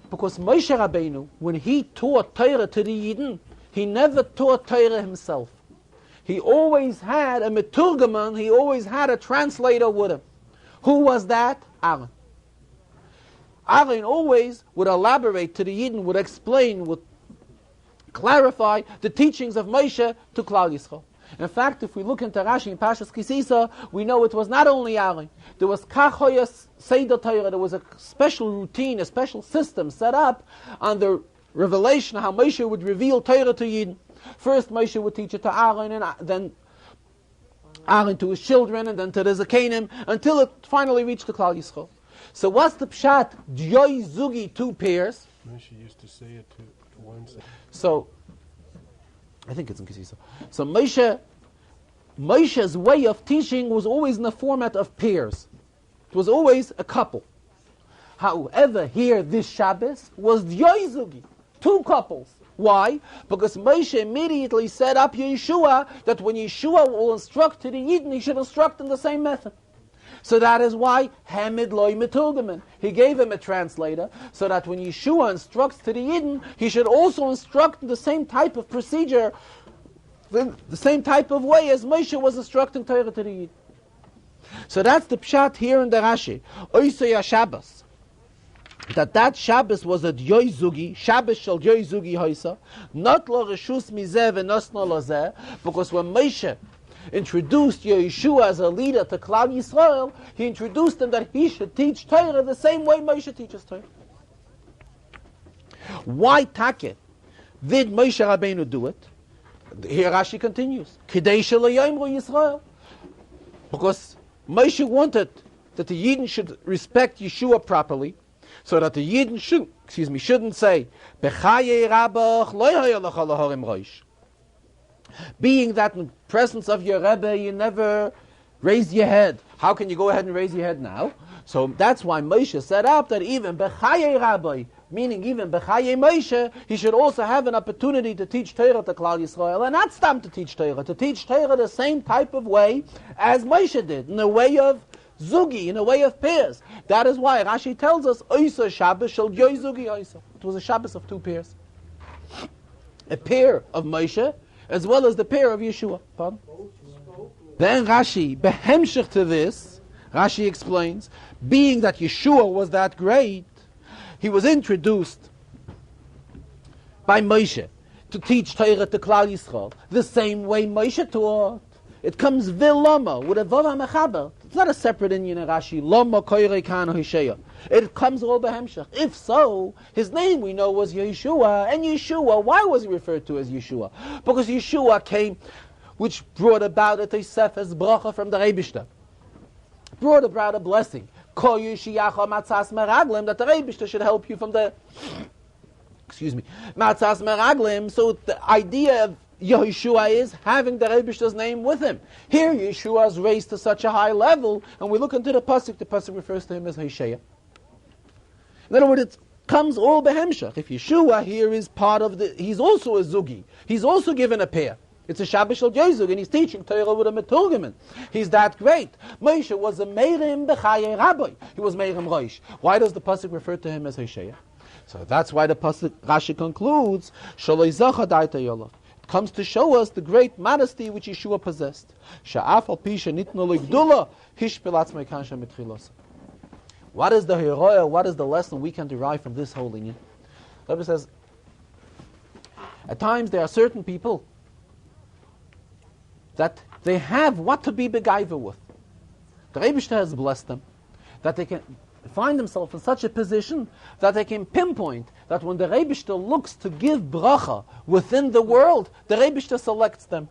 because Moshe Rabbeinu, when he taught Torah to the Yidden, he never taught Torah himself. He always had a meturgaman, he always had a translator with him. Who was that? Aaron. Aaron always would elaborate to the Yidden, would explain, would clarify the teachings of Moshe to Klal Yisrael. In fact, if we look into Rashi in Pashas Kisisa, we know it was not only Aaron. There was Kachoyas Seder Torah. There was a special routine, a special system set up on the revelation how Moshe would reveal Torah to Yidden. First, Moshe would teach it to Aaron, and then Aaron to his children, and then to the Zakanim, until it finally reached the Klal Yisrael. So what's the pshat? Joy Zugi, two pairs. Moshe used to say it to one side. So, I think it's in Kisisa. So Moshe's way of teaching was always in the format of pairs. It was always a couple. However, here this Shabbos was Yoizugi, 2 couples. Why? Because Moshe immediately set up Yeshua that when Yeshua will instruct to the Yidden, he should instruct in the same method. So that is why Hamid Loi Meturgaman. He gave him a translator so that when Yeshua instructs to the Yidden, he should also instruct in the same type of procedure, the same type of way as Moshe was instructing Torah to the Yidden. So that's the pshat here in the Rashi. Oisei Shabbos. That Shabbos was a Yoizugi, Shabbos shel Yoizugi Hoisa, not lo reshus mizeh v'nosno lo zeh, because when Moshe introduced Yeshua as a leader to Klal Yisrael, he introduced him that he should teach Torah the same way Moshe teaches Torah. Why Take did Moshe Rabbeinu do it? Here Rashi continues, Kidei shelo yomru Yisrael, because Moshe wanted that the Yidden should respect Yeshua properly, so that the Yidden shouldn't say, Bechaye Rabach lo haya lecha laharim roish. Being that in the presence of your Rebbe, you never raise your head. How can you go ahead and raise your head now? So that's why Moshe set up that even Bechaye Rabbi, meaning even Bechaye Moshe, he should also have an opportunity to teach Torah to Klal Yisrael, and not stop to teach Torah the same type of way as Moshe did, in the way of Zugi, in a way of pairs. That is why Rashi tells us, Oisa Shabbos shel Yoizugi Oisa. It was a Shabbos of 2 pairs. A pair of Moshe, as well as the pair of Yeshua. Pardon? Then Rashi, behemshich to this, Rashi explains, being that Yeshua was that great, he was introduced by Moshe to teach Torah to Klal Yisrael, the same way Moshe taught. It comes vilama with a vav mechaber. It's not a separate Inyan in Rashi. Lama koyrei kan hisheya. It comes all behemshach. If so, his name we know was Yeshua, and Yeshua. Why was he referred to as Yeshua? Because Yeshua came, which brought about a tesefes bracha from the Rebishter, brought about a blessing. Kol yishiyacha matzas meraglim, that the Rebishter should help you from the matzas meraglim. So the idea of Yeshua is having the Rebishter's name with him. Here Yeshua is raised to such a high level, and we look into the pasuk refers to him as Hosea. In other words, it comes all behemshach. If Yeshua here is part of he's also a Zugi. He's also given a pair. It's a Shabbos shel Yezug, and he's teaching Torah with a Meturgaman. He's that great. Moshe was a Meirim Bechaye Rabbi. He was Meirim Roish. Why does the pasuk refer to him as Hosea? So that's why the pasuk Rashi concludes, Shaloi Zacha Daita Yolav. Comes to show us the great modesty which Yeshua possessed. What is the heroia? What is the lesson we can derive from this whole inyan? The Rebbe says, at times there are certain people that they have what to be begaiva with. The Rebbe has blessed them, that they can find themselves in such a position that they can pinpoint that when the Rebishter looks to give bracha within the world, the Rebishter selects them.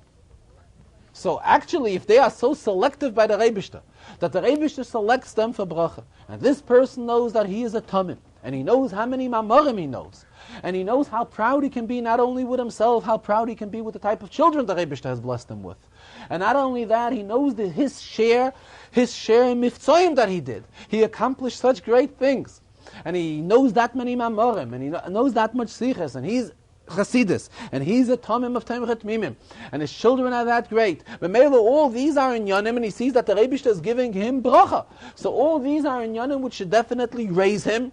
So actually, if they are so selective by the Rebishter, that the Rebishter selects them for bracha, and this person knows that he is a tamim, and he knows how many mamorim he knows, and he knows how proud he can be not only with himself, how proud he can be with the type of children the Rebishter has blessed him with. And not only that, he knows that his share in miftzoyim that he did. He accomplished such great things. And he knows that many mamorim, and he knows that much siches, and he's Chasidus, and he's a Tomim of Temchet Mimim, and his children are that great. But Mela, all these are in Yanim, and he sees that the Rebishter is giving him bracha. So all these are in Yanim which should definitely raise him,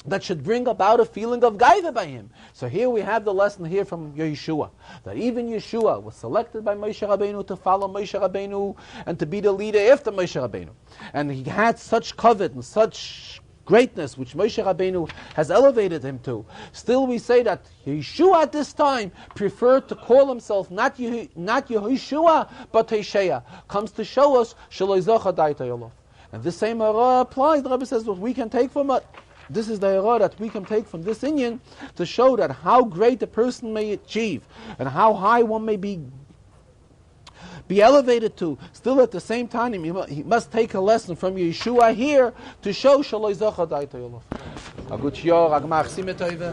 that should bring about a feeling of gaiva by him. So here we have the lesson here from Yeshua, that even Yeshua was selected by Moshe Rabbeinu to follow Moshe Rabbeinu and to be the leader after Moshe Rabbeinu. And he had such covet and such greatness which Moshe Rabbeinu has elevated him to. Still we say that Yeshua at this time preferred to call himself not Yehoshua but Hosea. Comes to show us Shaloi Zocha Daita Yolav. And this same hara applies. The Rebbe says what we can take from it. This is the hara that we can take from this inyan to show that how great a person may achieve and how high one may be elevated to. Still at the same time, he must take a lesson from Yeshua here to show Shaloi Zocha Daita Yolav. a gut Jahr, a gmach Simetoive.